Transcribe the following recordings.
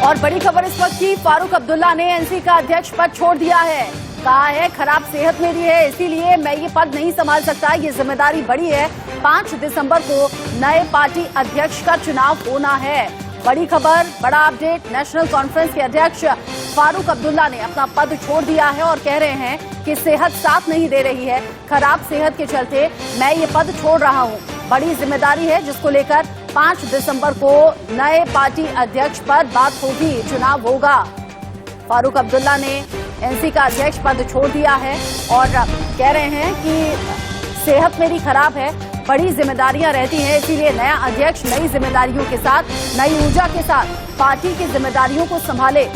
और बड़ी खबर इस वक्त की, फारूक अब्दुल्ला ने एनसी का अध्यक्ष पद छोड़ दिया है। कहा है खराब सेहत मेरी है, इसीलिए मैं ये पद नहीं संभाल सकता, ये जिम्मेदारी बड़ी है। 5 दिसंबर को नए पार्टी अध्यक्ष का चुनाव होना है। बड़ी खबर, बड़ा अपडेट, नेशनल कॉन्फ्रेंस के अध्यक्ष फारूक अब्दुल्ला ने अपना पद छोड़ दिया है और कह रहे हैं कि सेहत साथ नहीं दे रही है, खराब सेहत के चलते मैं ये पद छोड़ रहा हूं। बड़ी जिम्मेदारी है जिसको लेकर 5 दिसंबर को नए पार्टी अध्यक्ष पर बात होगी, चुनाव होगा। फारूक अब्दुल्ला ने एनसी का अध्यक्ष पद छोड़ दिया है और कह रहे हैं कि सेहत मेरी खराब है, बड़ी जिम्मेदारियां रहती हैं, इसीलिए नया अध्यक्ष नई जिम्मेदारियों के साथ, नई ऊर्जा के साथ पार्टी की जिम्मेदारियों को संभाले।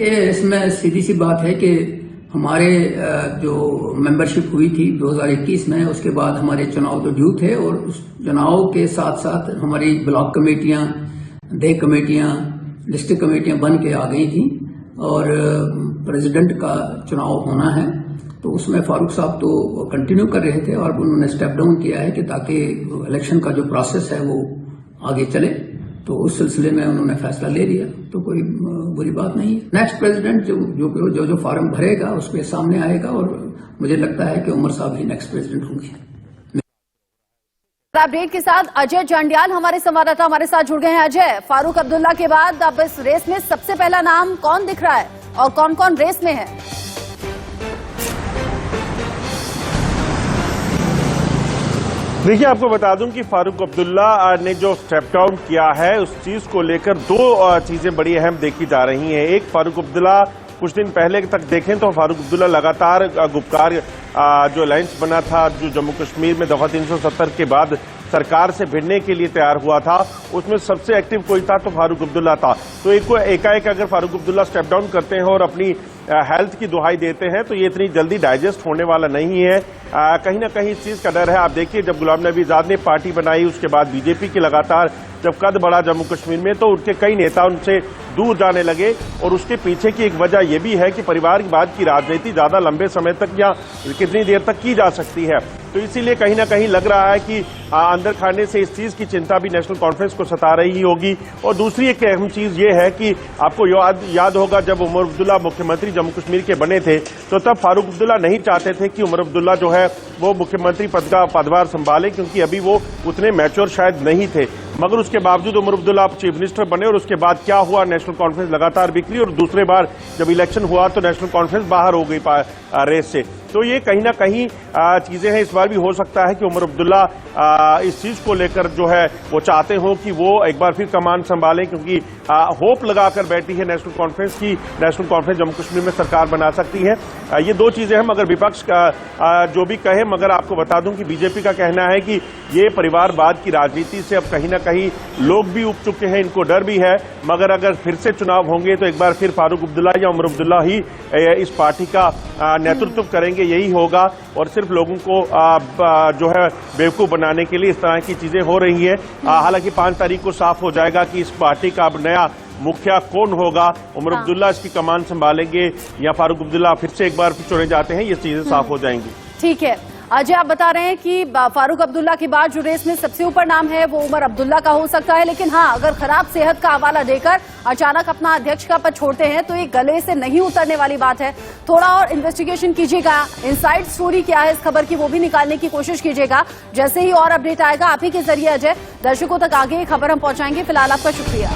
इसमें सीधी सी बात है कि हमारे जो मेंबरशिप हुई थी 2021 में, उसके बाद हमारे चुनाव तो ड्यू थे और उस चुनाव के साथ साथ हमारी ब्लॉक कमेटियां, डे कमेटियां, डिस्ट्रिक्ट कमेटियां बन के आ गई थी और प्रेसिडेंट का चुनाव होना है। तो उसमें फारूक साहब तो कंटिन्यू कर रहे थे और उन्होंने स्टेप डाउन किया है कि ताकि इलेक्शन का जो प्रोसेस है वो आगे चले। तो उस सिलसिले में उन्होंने फैसला ले लिया, तो कोई बुरी बात नहीं है। नेक्स्ट प्रेसिडेंट जो फॉर्म भरेगा उसके सामने आएगा और मुझे लगता है कि उमर साहब ही नेक्स्ट प्रेसिडेंट होंगे। अपडेट के साथ अजय जांडियाल हमारे संवाददाता हमारे साथ जुड़ गए हैं। अजय, फारूक अब्दुल्ला के बाद अब इस रेस में सबसे पहला नाम कौन दिख रहा है और कौन कौन रेस में है? देखिए, आपको बता दूं कि फारूक अब्दुल्ला ने जो स्टेप डाउन किया है उस चीज को लेकर 2 चीजें बड़ी अहम देखी जा रही हैं। एक, फारूक अब्दुल्ला कुछ दिन पहले तक देखें तो फारूक अब्दुल्ला लगातार गुपकार जो अलायंस बना था, जो जम्मू कश्मीर में दफा 370 के बाद सरकार से भिड़ने के लिए तैयार हुआ था, उसमें सबसे एक्टिव कोई था तो फारूक अब्दुल्ला था। तो एकाएक अगर फारूक अब्दुल्ला स्टेप डाउन करते हैं और अपनी हेल्थ की दुहाई देते हैं तो ये इतनी जल्दी डाइजेस्ट होने वाला नहीं है। कहीं ना कहीं इस चीज का डर है। आप देखिए, जब गुलाम नबी आजाद ने पार्टी बनाई, उसके बाद बीजेपी की लगातार जब कद बढ़ा जम्मू कश्मीर में, तो उनके कई नेता उनसे दूर जाने लगे और उसके पीछे की एक वजह यह भी है कि परिवारवाद की राजनीति ज्यादा लंबे समय तक या कितनी देर तक की जा सकती है। तो इसीलिए कहीं ना कहीं लग रहा है कि अंदर खाने से इस चीज की चिंता भी नेशनल कॉन्फ्रेंस को सता रही होगी। और दूसरी एक अहम चीज ये है कि आपको याद होगा, जब उमर अब्दुल्ला मुख्यमंत्री जम्मू कश्मीर के बने थे तो तब फारूक अब्दुल्ला नहीं चाहते थे कि उमर अब्दुल्ला जो है वो मुख्यमंत्री पद का पदभार संभाले, क्योंकि अभी वो उतने मैच्योर शायद नहीं थे। मगर उसके बावजूद उमर अब्दुल्ला चीफ मिनिस्टर बने और उसके बाद क्या हुआ, नेशनल कॉन्फ्रेंस लगातार बिखरी और दूसरे बार जब इलेक्शन हुआ तो नेशनल कॉन्फ्रेंस बाहर हो गई रेस से। तो ये कहीं ना कहीं चीजें हैं। इस बार भी हो सकता है कि उमर अब्दुल्ला इस चीज को लेकर जो है वो चाहते हो कि वो एक बार फिर कमान संभालें, क्योंकि होप लगाकर बैठी है नेशनल कॉन्फ्रेंस की, नेशनल कॉन्फ्रेंस जम्मू कश्मीर में सरकार बना सकती है। ये 2 चीजें हैं। मगर विपक्ष का जो भी कहे, मगर आपको बता दूं कि बीजेपी का कहना है कि ये परिवारवाद की राजनीति से अब कहीं ना कहीं लोग भी उब चुके हैं, इनको डर भी है। मगर अगर फिर से चुनाव होंगे तो एक बार फिर फारूक अब्दुल्ला या उमर अब्दुल्ला ही इस पार्टी का नेतृत्व करेंगे, यही होगा। और सिर्फ लोगों को जो है बेवकूफ बनाने के लिए इस तरह की चीजें हो रही है। हालांकि 5 तारीख को साफ हो जाएगा कि इस पार्टी का अब नया मुखिया कौन होगा, उमर अब्दुल्ला इसकी कमान संभालेंगे या फारूक अब्दुल्ला फिर से एक बार चुने जाते हैं, ये चीजें साफ हो जाएंगी। ठीक है अजय, आप बता रहे हैं कि फारूक अब्दुल्ला के बाद जो रेस में सबसे ऊपर नाम है वो उमर अब्दुल्ला का हो सकता है, लेकिन हाँ, अगर खराब सेहत का हवाला देकर अचानक अपना अध्यक्ष का पद छोड़ते हैं तो ये गले से नहीं उतरने वाली बात है। थोड़ा और इन्वेस्टिगेशन कीजिएगा, इनसाइड स्टोरी क्या है इस खबर की वो भी निकालने की कोशिश कीजिएगा। जैसे ही और अपडेट आएगा आप ही के जरिए अजय दर्शकों तक आगे खबर हम पहुंचाएंगे। फिलहाल आपका शुक्रिया।